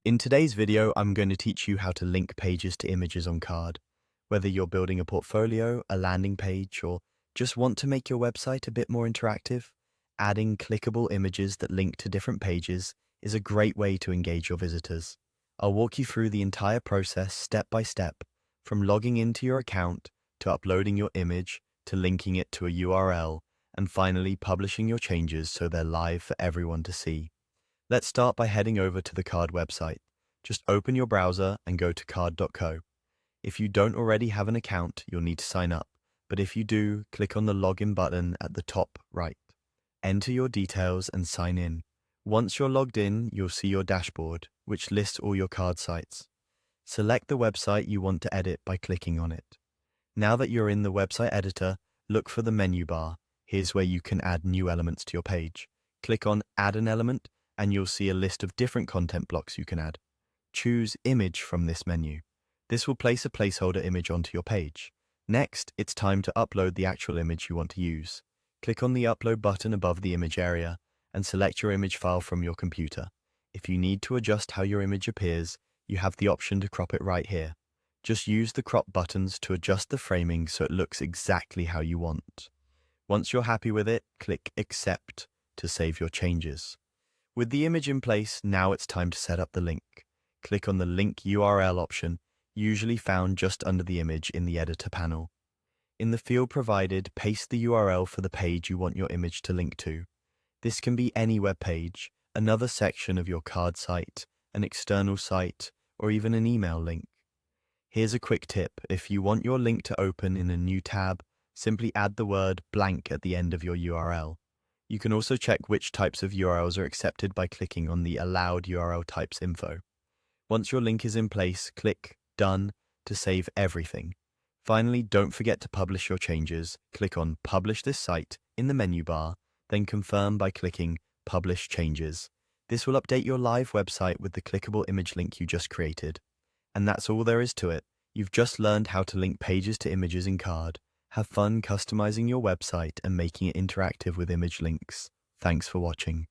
In today's video, I'm going to teach you how to link pages to images on Card. Whether you're building a portfolio, a landing page, or just want to make your website a bit more interactive, adding clickable images that link to different pages is a great way to engage your visitors. I'll walk you through the entire process step by step, from logging into your account to uploading your image to linking it to a URL, and finally publishing your changes so they're live for everyone to see. Let's start by heading over to the Card website. Just open your browser and go to card.co. If you don't already have an account, you'll need to sign up, but if you do, click on the login button at the top right. Enter your details and sign in. Once you're logged in, you'll see your dashboard, which lists all your Card sites. Select the website you want to edit by clicking on it. Now that you're in the website editor, look for the menu bar. Here's where you can add new elements to your page. Click on Add an Element, and you'll see a list of different content blocks you can add. Choose Image from this menu. This will place a placeholder image onto your page. Next, it's time to upload the actual image you want to use. Click on the Upload button above the image area and select your image file from your computer. If you need to adjust how your image appears, you have the option to crop it right here. Just use the crop buttons to adjust the framing so it looks exactly how you want. Once you're happy with it, click Accept to save your changes. With the image in place, now it's time to set up the link. Click on the Link URL option, usually found just under the image in the editor panel. In the field provided, paste the URL for the page you want your image to link to. This can be any web page, another section of your Card site, an external site, or even an email link. Here's a quick tip. If you want your link to open in a new tab, simply add the word blank at the end of your URL. You can also check which types of URLs are accepted by clicking on the Allowed URL Types info. Once your link is in place, click Done to save everything. Finally, don't forget to publish your changes. Click on Publish this site in the menu bar, then confirm by clicking Publish Changes. This will update your live website with the clickable image link you just created. And that's all there is to it. You've just learned how to link pages to images in Card. Have fun customizing your website and making it interactive with image links. Thanks for watching.